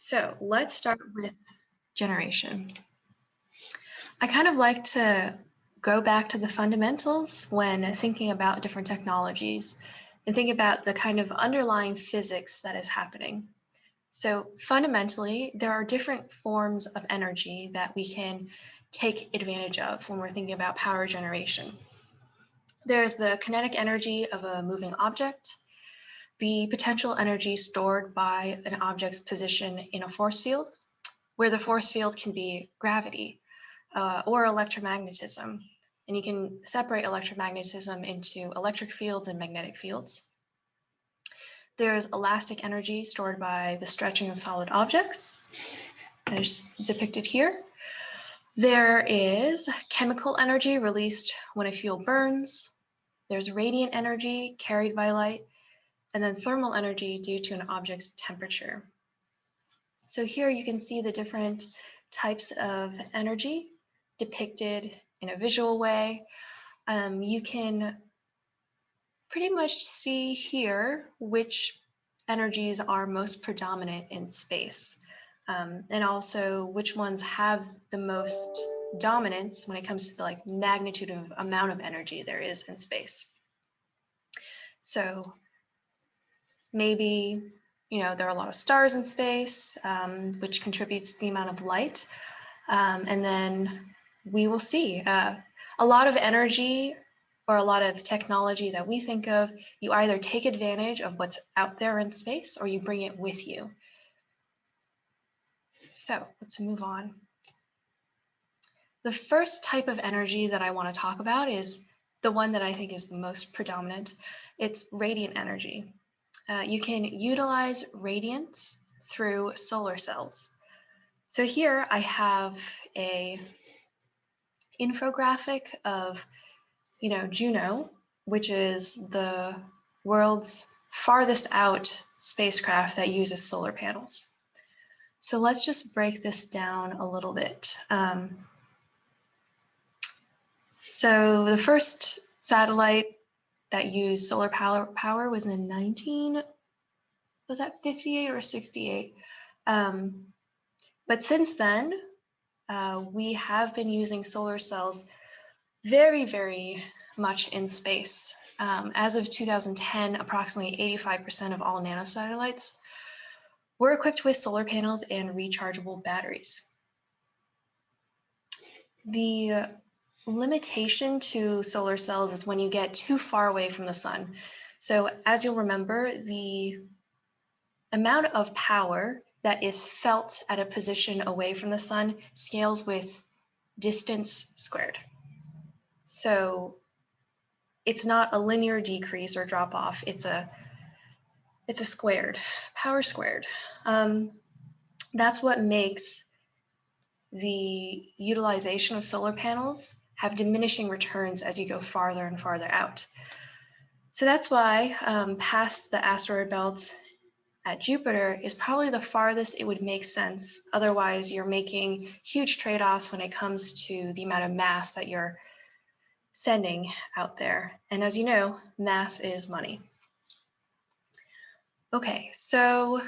So let's start with generation. I kind of like to go back to the fundamentals when thinking about different technologies and think about the kind of underlying physics that is happening. So fundamentally, there are different forms of energy that we can take advantage of when we're thinking about power generation. There's the kinetic energy of a moving object, the potential energy stored by an object's position in a force field, where the force field can be gravity or electromagnetism. And you can separate electromagnetism into electric fields and magnetic fields. There's elastic energy stored by the stretching of solid objects, as depicted here. There is chemical energy released when a fuel burns. There's radiant energy carried by light, and then thermal energy due to an object's temperature. So here you can see the different types of energy depicted in a visual way. You can pretty much see here which energies are most predominant in space, and also which ones have the most dominance when it comes to the magnitude of amount of energy there is in space. So maybe there are a lot of stars in space, which contributes to the amount of light. And then we will see a lot of energy or a lot of technology that we think of, you either take advantage of what's out there in space or you bring it with you. So let's move on. The first type of energy that I want to talk about is the one that I think is the most predominant. It's radiant energy. You can utilize radiance through solar cells. So here I have a infographic of, Juno, which is the world's farthest out spacecraft that uses solar panels. So let's just break this down a little bit. So the first satellite that used solar power was in 58 or 68? But since then, we have been using solar cells very, very much in space. As of 2010, approximately 85% of all nanosatellites were equipped with solar panels and rechargeable batteries. The limitation to solar cells is when you get too far away from the sun. So as you'll remember, the amount of power that is felt at a position away from the sun scales with distance squared. So it's not a linear decrease or drop off, it's a squared, power squared. That's what makes the utilization of solar panels have diminishing returns as you go farther and farther out. So that's why past the asteroid belt at Jupiter is probably the farthest it would make sense. Otherwise, you're making huge trade-offs when it comes to the amount of mass that you're sending out there. And as you know, mass is money. Okay, so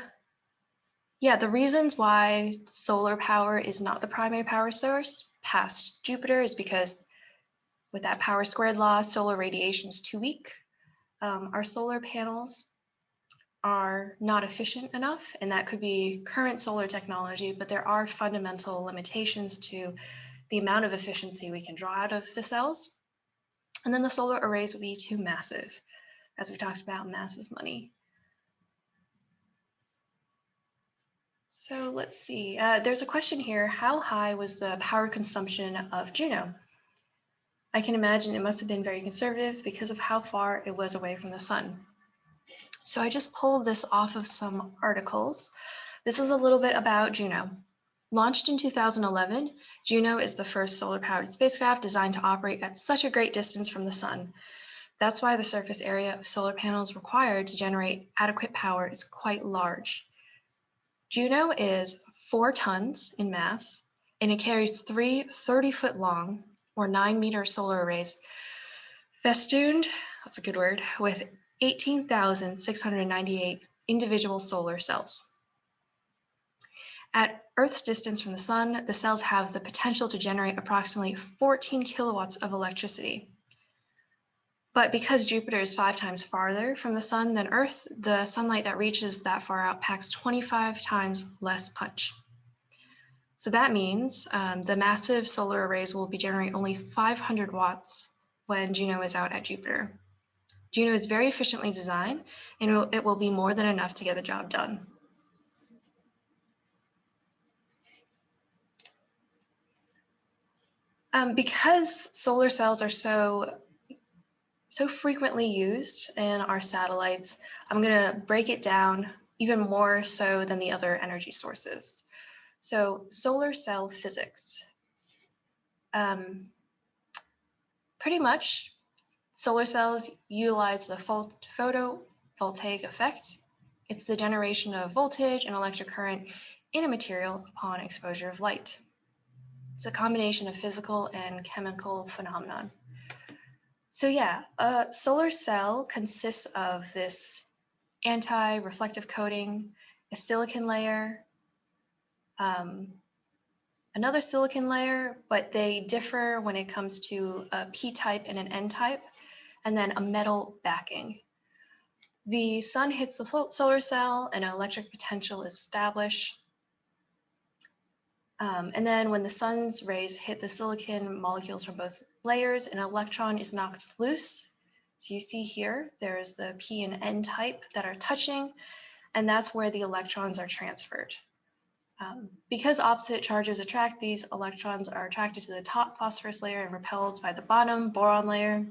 yeah, the reasons why solar power is not the primary power source past Jupiter is because with that power squared law, solar radiation is too weak. Our solar panels are not efficient enough, and that could be current solar technology, but there are fundamental limitations to the amount of efficiency we can draw out of the cells. And then the solar arrays would be too massive. As we talked about, mass is money. So let's see, there's a question here, how high was the power consumption of Juno? I can imagine it must have been very conservative because of how far it was away from the sun. So I just pulled this off of some articles. This is a little bit about Juno. Launched in 2011, Juno is the first solar-powered spacecraft designed to operate at such a great distance from the sun. That's why the surface area of solar panels required to generate adequate power is quite large. Juno is 4 tons in mass, and it carries 3 30-foot long or 9-meter solar arrays festooned, that's a good word, with 18,698 individual solar cells. At Earth's distance from the sun, the cells have the potential to generate approximately 14 kilowatts of electricity. But because Jupiter is 5 times farther from the sun than Earth, the sunlight that reaches that far out packs 25 times less punch. So that means the massive solar arrays will be generating only 500 watts when Juno is out at Jupiter. Juno is very efficiently designed, and it will be more than enough to get the job done. Because solar cells are so frequently used in our satellites, I'm going to break it down even more so than the other energy sources. So solar cell physics. Pretty much, solar cells utilize the photovoltaic effect. It's the generation of voltage and electric current in a material upon exposure of light. It's a combination of physical and chemical phenomenon. So yeah, a solar cell consists of this anti-reflective coating, a silicon layer, another silicon layer, but they differ when it comes to a p-type and an n-type, and then a metal backing. The sun hits the solar cell and an electric potential is established. And then when the sun's rays hit the silicon molecules from both layers, an electron is knocked loose. So you see here, there's the p and n type that are touching, and that's where the electrons are transferred. Because opposite charges attract, these electrons are attracted to the top phosphorus layer and repelled by the bottom boron layer.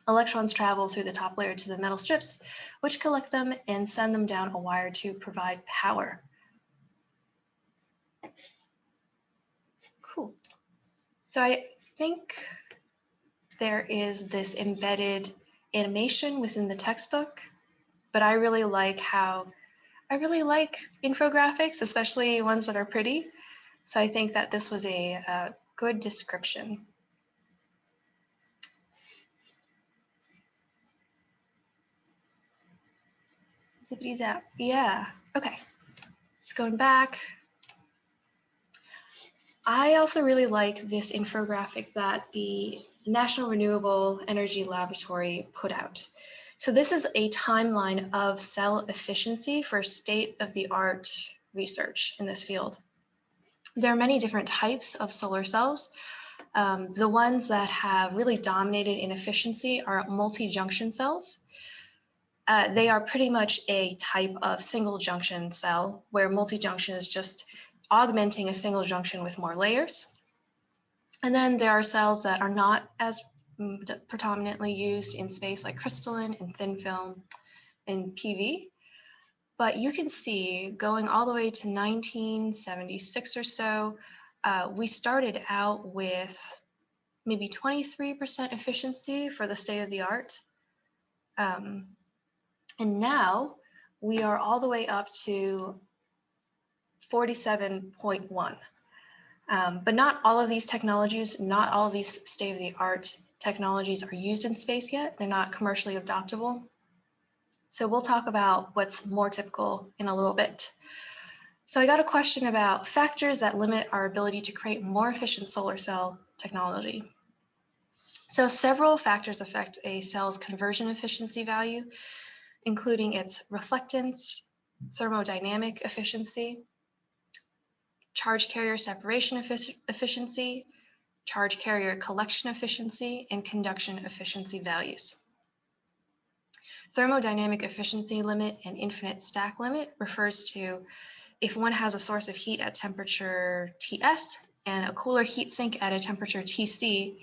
Electrons travel through the top layer to the metal strips, which collect them and send them down a wire to provide power. Cool. So I think there is this embedded animation within the textbook, but I really like infographics, especially ones that are pretty. So I think that this was a good description. Zippity zap. Yeah. Okay. It's going back. I also really like this infographic that the National Renewable Energy Laboratory put out. So this is a timeline of cell efficiency for state-of-the-art research in this field. There are many different types of solar cells. The ones that have really dominated in efficiency are multi-junction cells. They are pretty much a type of single junction cell where multi-junction is just augmenting a single junction with more layers. And then there are cells that are not as predominantly used in space, like crystalline and thin film and PV. But you can see going all the way to 1976 or so, we started out with maybe 23% efficiency for the state of the art. And now we are all the way up to 47.1. But not all of these technologies, not all of these state-of-the-art technologies are used in space yet. They're not commercially adoptable. So we'll talk about what's more typical in a little bit. So I got a question about factors that limit our ability to create more efficient solar cell technology. So several factors affect a cell's conversion efficiency value, including its reflectance, thermodynamic efficiency, charge carrier separation efficiency, charge carrier collection efficiency, and conduction efficiency values. Thermodynamic efficiency limit and infinite stack limit refers to if one has a source of heat at temperature Ts and a cooler heat sink at a temperature Tc,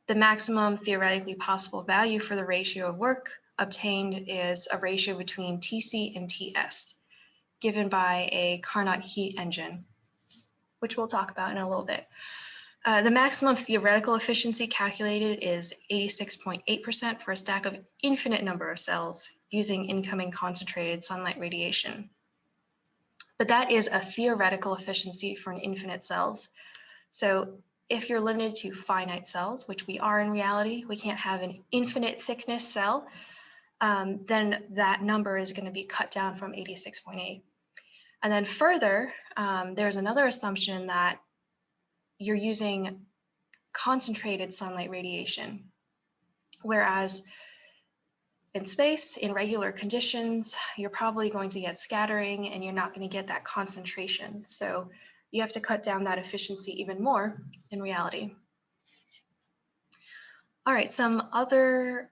the maximum theoretically possible value for the ratio of work obtained is a ratio between Tc and Ts, given by a Carnot heat engine, which we'll talk about in a little bit. The maximum theoretical efficiency calculated is 86.8% for a stack of infinite number of cells using incoming concentrated sunlight radiation. But that is a theoretical efficiency for an infinite cells. So if you're limited to finite cells, which we are in reality, we can't have an infinite thickness cell, then that number is going to be cut down from 86.8. And then further, there's another assumption that you're using concentrated sunlight radiation, whereas in space, in regular conditions, you're probably going to get scattering and you're not going to get that concentration. So you have to cut down that efficiency even more in reality. All right, some other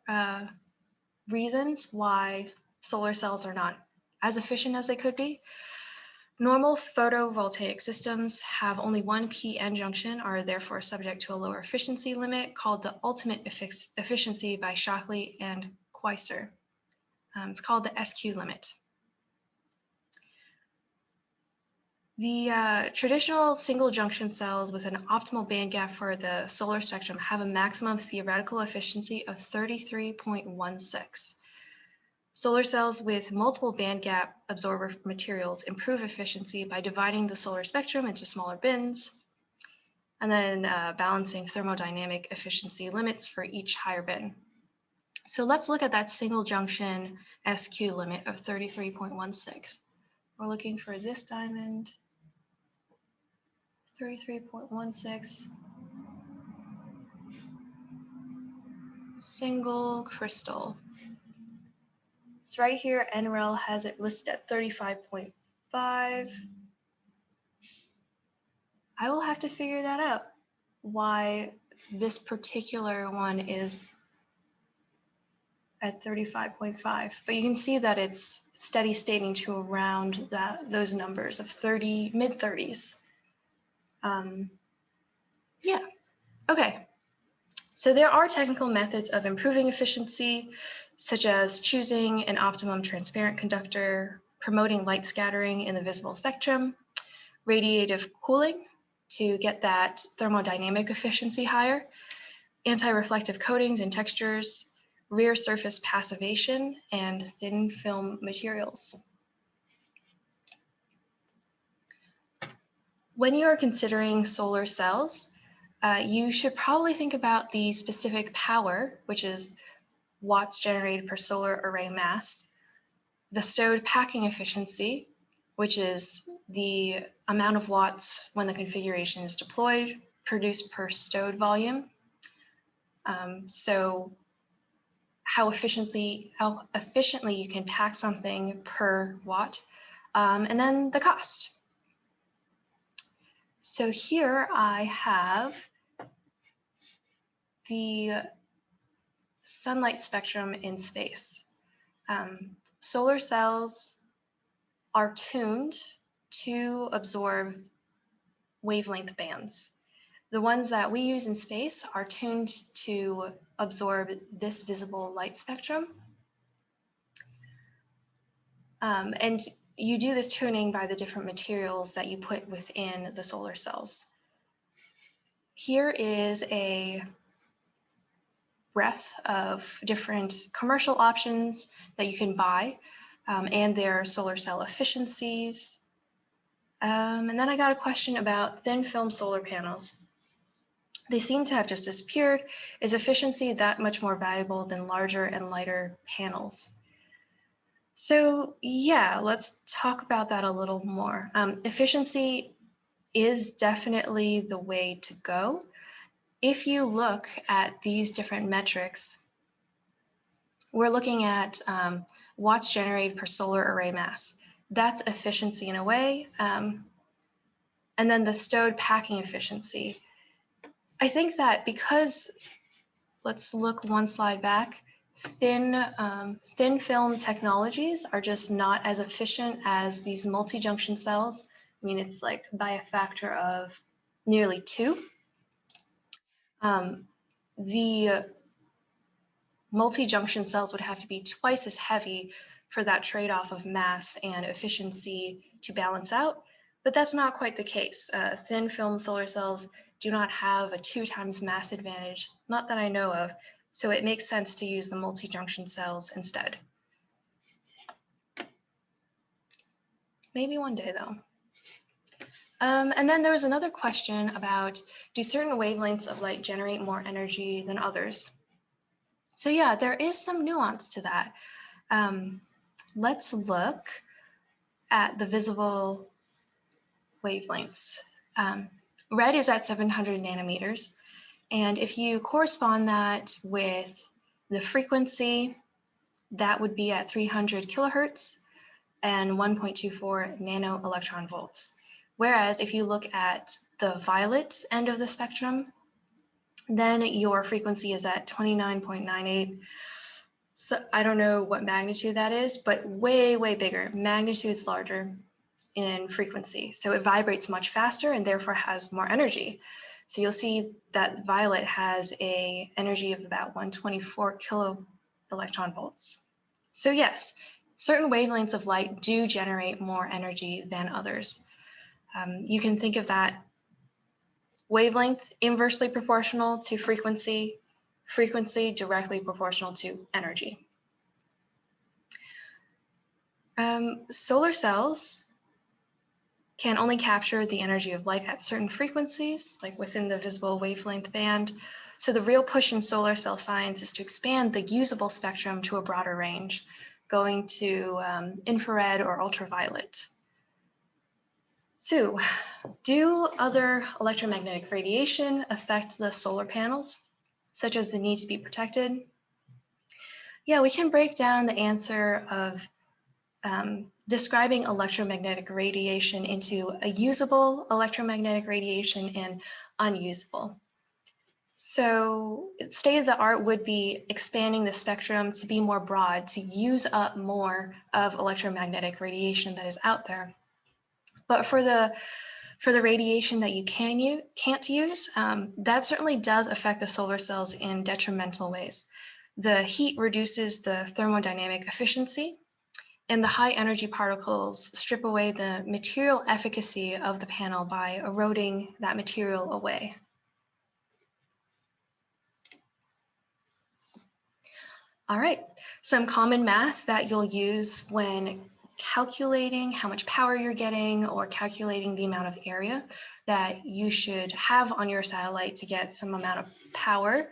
reasons why solar cells are not as efficient as they could be. Normal photovoltaic systems have only one p-n junction, are therefore subject to a lower efficiency limit called the ultimate efficiency by Shockley and Queisser. It's called the SQ limit. The traditional single junction cells with an optimal band gap for the solar spectrum have a maximum theoretical efficiency of 33.16. Solar cells with multiple band gap absorber materials improve efficiency by dividing the solar spectrum into smaller bins and then balancing thermodynamic efficiency limits for each higher bin. So let's look at that single junction SQ limit of 33.16. We're looking for this diamond, 33.16, single crystal. So right here, NREL has it listed at 35.5. I will have to figure that out, why this particular one is at 35.5. But you can see that it's steady stating to around those numbers of 30, mid-30s. Yeah, okay. So there are technical methods of improving efficiency, such as choosing an optimum transparent conductor, promoting light scattering in the visible spectrum, radiative cooling to get that thermodynamic efficiency higher, anti-reflective coatings and textures, rear surface passivation, and thin film materials. When you are considering solar cells, you should probably think about the specific power, which is watts generated per solar array mass, the stowed packing efficiency, which is the amount of watts when the configuration is deployed, produced per stowed volume. So how efficiently you can pack something per watt, and then the cost. So here I have the sunlight spectrum in space. Solar cells are tuned to absorb wavelength bands. The ones that we use in space are tuned to absorb this visible light spectrum. And you do this tuning by the different materials that you put within the solar cells. Here is a breadth of different commercial options that you can buy and their solar cell efficiencies. And then I got a question about thin film solar panels. They seem to have just disappeared. Is efficiency that much more valuable than larger and lighter panels? So yeah, let's talk about that a little more. Efficiency is definitely the way to go. If you look at these different metrics, we're looking at watts generated per solar array mass. That's efficiency in a way. And then the stowed packing efficiency. I think that because, let's look one slide back, thin film technologies are just not as efficient as these multi-junction cells. I mean, it's like by a factor of nearly 2. The multi-junction cells would have to be twice as heavy for that trade-off of mass and efficiency to balance out, but that's not quite the case. Thin film solar cells do not have a 2 times mass advantage, not that I know of, so it makes sense to use the multi-junction cells instead. Maybe one day though. And then there was another question about, do certain wavelengths of light generate more energy than others? So yeah, there is some nuance to that. Let's look at the visible wavelengths. Red is at 700 nanometers. And if you correspond that with the frequency, that would be at 300 kilohertz and 1.24 nano electron volts. Whereas if you look at the violet end of the spectrum, then your frequency is at 29.98. So I don't know what magnitude that is, but way, way bigger. Magnitude's larger in frequency. So it vibrates much faster and therefore has more energy. So you'll see that violet has an energy of about 124 kilo electron volts. So yes, certain wavelengths of light do generate more energy than others. You can think of that wavelength inversely proportional to frequency, frequency directly proportional to energy. Solar cells can only capture the energy of light at certain frequencies, like within the visible wavelength band. So the real push in solar cell science is to expand the usable spectrum to a broader range, going to infrared or ultraviolet. So, do other electromagnetic radiation affect the solar panels, such as the need to be protected? Yeah, we can break down the answer of describing electromagnetic radiation into a usable electromagnetic radiation and unusable. So state of the art would be expanding the spectrum to be more broad, to use up more of electromagnetic radiation that is out there. But for the radiation that you can't use, that certainly does affect the solar cells in detrimental ways. The heat reduces the thermodynamic efficiency, and the high energy particles strip away the material efficacy of the panel by eroding that material away. All right, some common math that you'll use when calculating how much power you're getting or calculating the amount of area that you should have on your satellite to get some amount of power.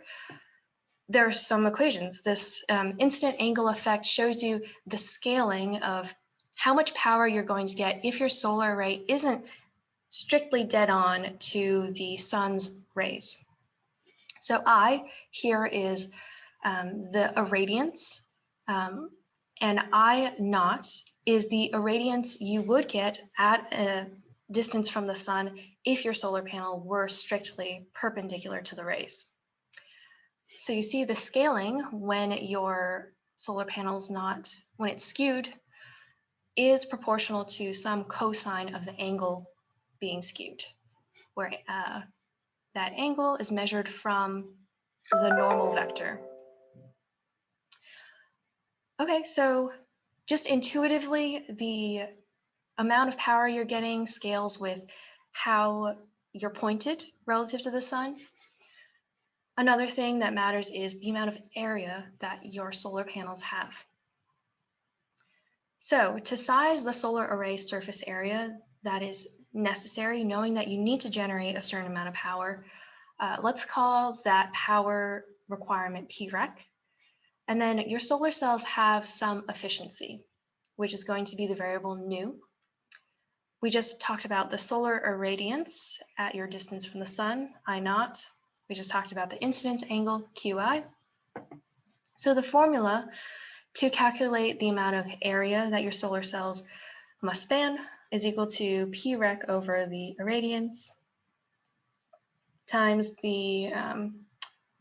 There are some equations. This incident angle effect shows you the scaling of how much power you're going to get if your solar array isn't strictly dead on to the sun's rays. So I here is the irradiance, and I naught is the irradiance you would get at a distance from the sun if your solar panel were strictly perpendicular to the rays. So you see the scaling when your solar panel's when it's skewed, is proportional to some cosine of the angle being skewed, where that angle is measured from the normal vector. Okay, so just intuitively, the amount of power you're getting scales with how you're pointed relative to the sun. Another thing that matters is the amount of area that your solar panels have. So to size the solar array surface area that is necessary, knowing that you need to generate a certain amount of power, let's call that power requirement PREC. And then your solar cells have some efficiency, which is going to be the variable nu. We just talked about the solar irradiance at your distance from the sun, I naught. We just talked about the incidence angle, QI. So the formula to calculate the amount of area that your solar cells must span is equal to PREC over the irradiance times the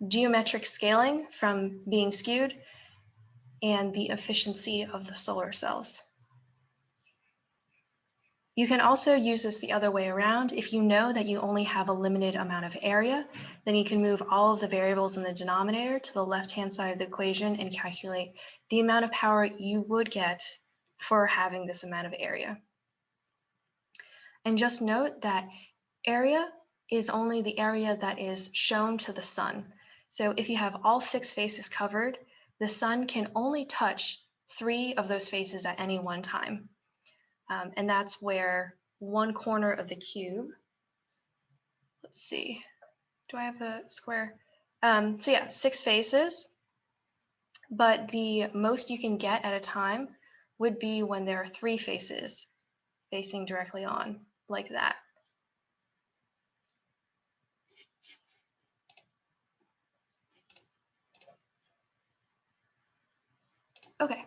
geometric scaling from being skewed and the efficiency of the solar cells. You can also use this the other way around. If you know that you only have a limited amount of area, then you can move all of the variables in the denominator to the left-hand side of the equation and calculate the amount of power you would get for having this amount of area. And just note that area is only the area that is shown to the sun. So if you have all 6 faces covered, the sun can only touch 3 of those faces at any one time. And that's where one corner of the cube, let's see, do I have the square? So yeah, 6 faces, but the most you can get at a time would be when there are 3 faces facing directly on, like that. Okay.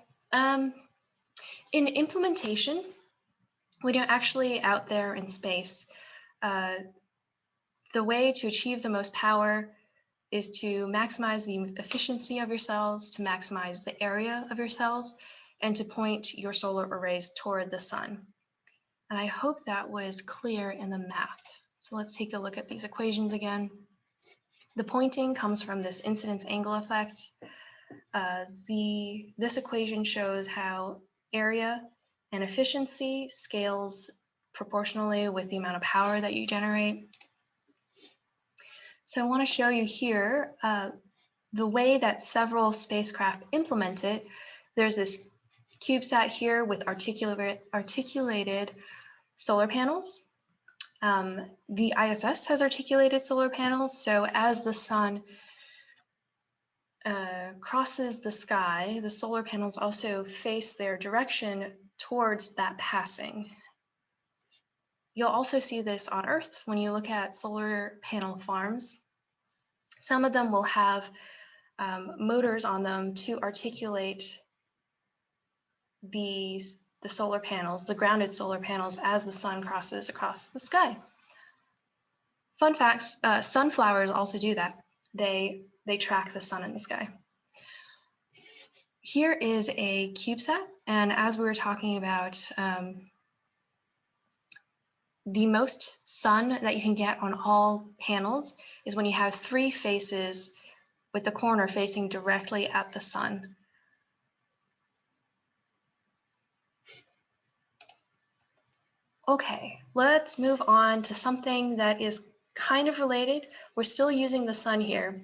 In implementation, when you're actually out there in space, the way to achieve the most power is to maximize the efficiency of your cells, to maximize the area of your cells, and to point your solar arrays toward the sun. And I hope that was clear in the math. So let's take a look at these equations again. The pointing comes from this incidence angle effect. This equation shows how area and efficiency scales proportionally with the amount of power that you generate. So I want to show you here the way that several spacecraft implement it. There's this CubeSat here with articulated solar panels. The ISS has articulated solar panels, so as the sun crosses the sky, the solar panels also face their direction towards that passing. You'll also see this on Earth when you look at solar panel farms. Some of them will have motors on them to articulate the solar panels, the grounded solar panels, as the sun crosses across the sky. Fun facts, sunflowers also do that. They track the sun in the sky. Here is a CubeSat, and as we were talking about, the most sun that you can get on all panels is when you have 3 faces with the corner facing directly at the sun. Okay, let's move on to something that is kind of related. We're still using the sun here,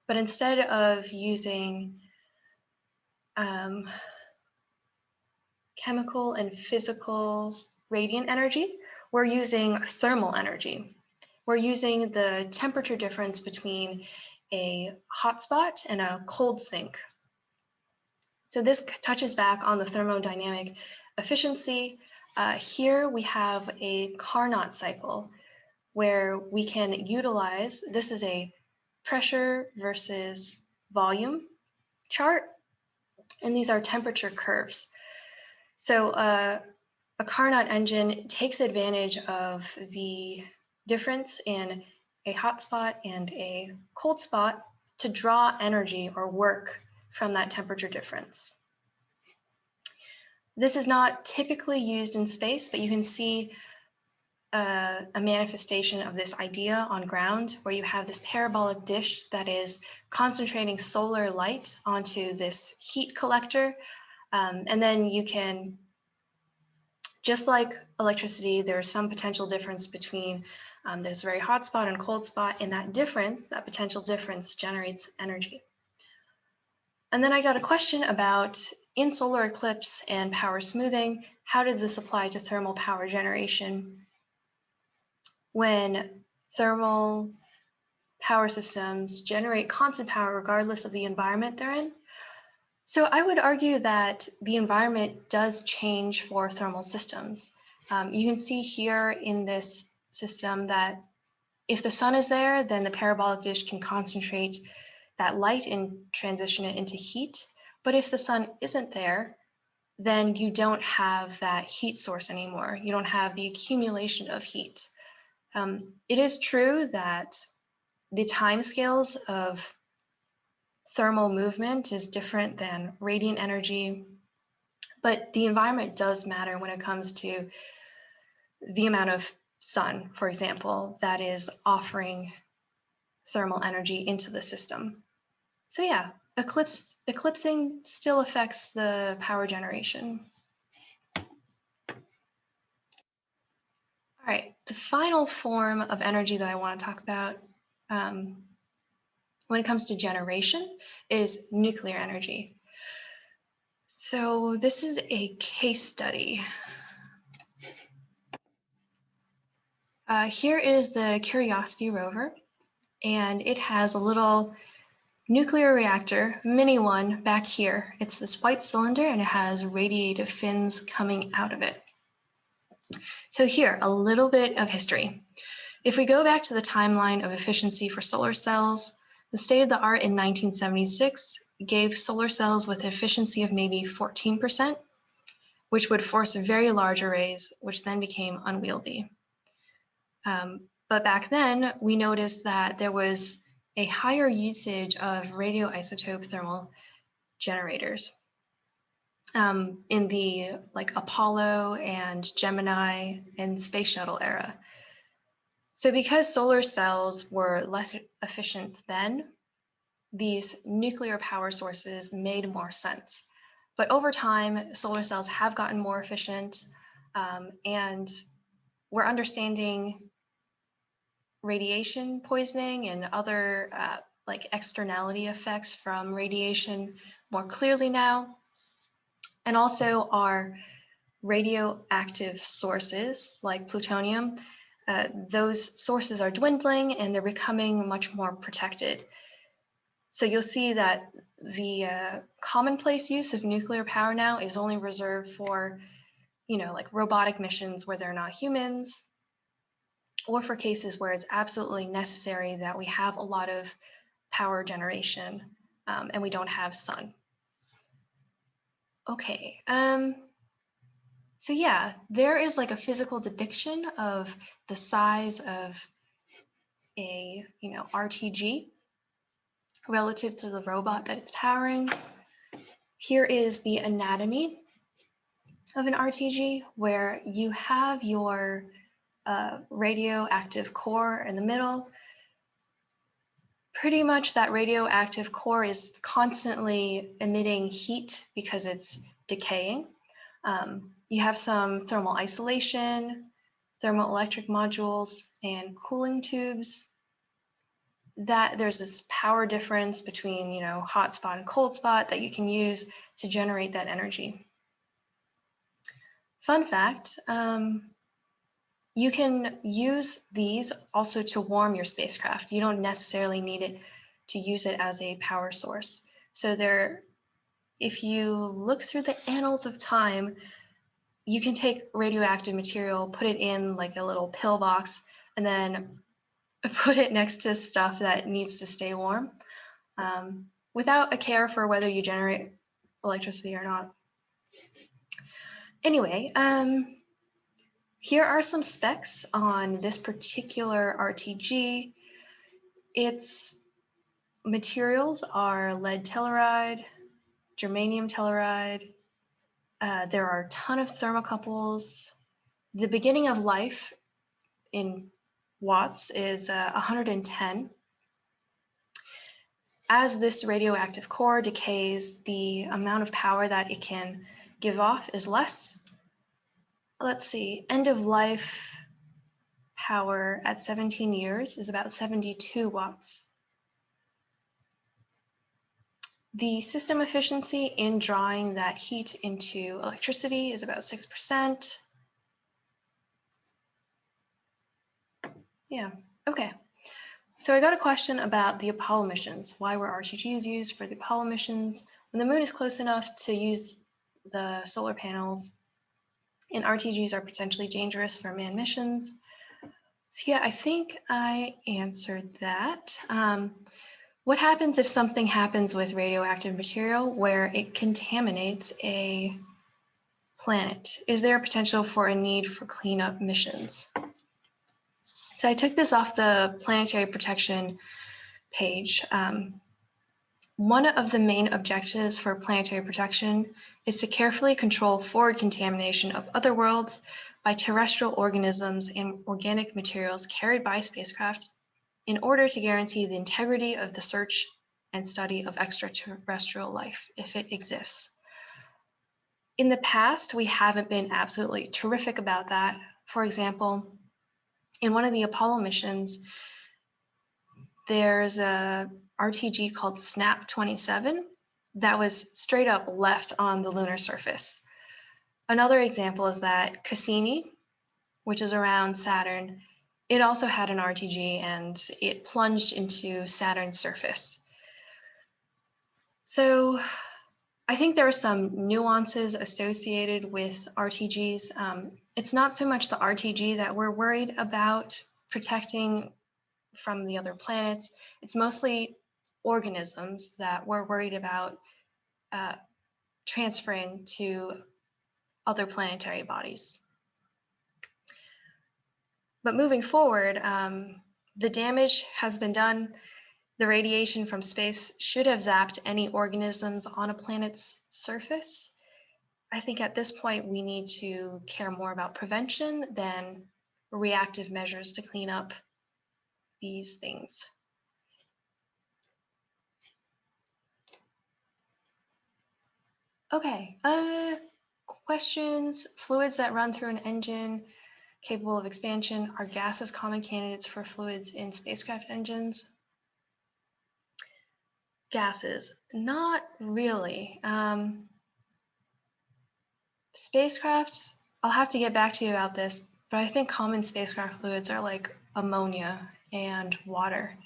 but instead of using chemical and physical radiant energy, we're using thermal energy. We're using the temperature difference between a hotspot and a cold sink. So this touches back on the thermodynamic efficiency. Here we have a Carnot cycle where we can utilize, this is a pressure versus volume chart, and these are temperature curves. So a Carnot engine takes advantage of the difference in a hot spot and a cold spot to draw energy or work from that temperature difference. This is not typically used in space, but you can see a manifestation of this idea on ground, where you have this parabolic dish that is concentrating solar light onto this heat collector. And then you can, just like electricity, there's some potential difference between this very hot spot and cold spot, and that difference, that potential difference, generates energy. And then I got a question about, in solar eclipse and power smoothing, how does this apply to thermal power generation when thermal power systems generate constant power regardless of the environment they're in? So I would argue that the environment does change for thermal systems. You can see here in this system that if the sun is there, then the parabolic dish can concentrate that light and transition it into heat. But if the sun isn't there, then you don't have that heat source anymore. You don't have the accumulation of heat. It is true that the timescales of thermal movement is different than radiant energy, but the environment does matter when it comes to the amount of sun, for example, that is offering thermal energy into the system. So yeah, eclipsing still affects the power generation. All right, the final form of energy that I want to talk about when it comes to generation is nuclear energy. So this is a case study. Here is the Curiosity rover, and it has a little nuclear reactor, mini one, back here. It's this white cylinder and it has radiative fins coming out of it. So here, a little bit of history. If we go back to the timeline of efficiency for solar cells, the state of the art in 1976 gave solar cells with efficiency of maybe 14%, which would force very large arrays, which then became unwieldy. But back then, we noticed that there was a higher usage of radioisotope thermal generators in the Apollo and Gemini and Space Shuttle era. So because solar cells were less efficient then, these nuclear power sources made more sense. But over time, solar cells have gotten more efficient, and we're understanding radiation poisoning and other externality effects from radiation more clearly now. And also our radioactive sources like plutonium, those sources are dwindling and they're becoming much more protected. So you'll see that the commonplace use of nuclear power now is only reserved for, like robotic missions where they're not humans, or for cases where it's absolutely necessary that we have a lot of power generation and we don't have sun. Okay, so yeah, there is like a physical depiction of the size of a, RTG relative to the robot that it's powering. Here is the anatomy of an RTG, where you have your radioactive core in the middle. Pretty much that radioactive core is constantly emitting heat because it's decaying. You have some thermal isolation, thermoelectric modules, and cooling tubes. That there's this power difference between, hot spot and cold spot that you can use to generate that energy. Fun fact, you can use these also to warm your spacecraft. You don't necessarily need it to use it as a power source. So if you look through the annals of time, you can take radioactive material, put it in like a little pill box, and then put it next to stuff that needs to stay warm, without a care for whether you generate electricity or not. Anyway, here are some specs on this particular RTG. Its materials are lead telluride, germanium telluride. There are a ton of thermocouples. The beginning of life in watts is 110. As this radioactive core decays, the amount of power that it can give off is less. Let's see, end of life power at 17 years is about 72 watts. The system efficiency in drawing that heat into electricity is about 6%. Yeah, okay. So I got a question about the Apollo missions. Why were RTGs used for the Apollo missions when the moon is close enough to use the solar panels, and RTGs are potentially dangerous for manned missions? So yeah, I think I answered that. What happens if something happens with radioactive material where it contaminates a planet? Is there a potential for a need for cleanup missions? So I took this off the planetary protection page. One of the main objectives for planetary protection is to carefully control forward contamination of other worlds by terrestrial organisms and organic materials carried by spacecraft in order to guarantee the integrity of the search and study of extraterrestrial life, if it exists. In the past, we haven't been absolutely terrific about that. For example, in one of the Apollo missions, there's a RTG called SNAP 27 that was straight up left on the lunar surface. Another example is that Cassini, which is around Saturn, it also had an RTG and it plunged into Saturn's surface. So I think there are some nuances associated with RTGs. It's not so much the RTG that we're worried about protecting from the other planets. It's mostly organisms that we're worried about uh, transferring to other planetary bodies. But moving forward, the damage has been done. The radiation from space should have zapped any organisms on a planet's surface. I think at this point we need to care more about prevention than reactive measures to clean up these things. Okay, questions. Fluids that run through an engine capable of expansion, are gases common candidates for fluids in spacecraft engines? Gases, not really. Spacecraft, I'll have to get back to you about this, but I think common spacecraft fluids are like ammonia and water.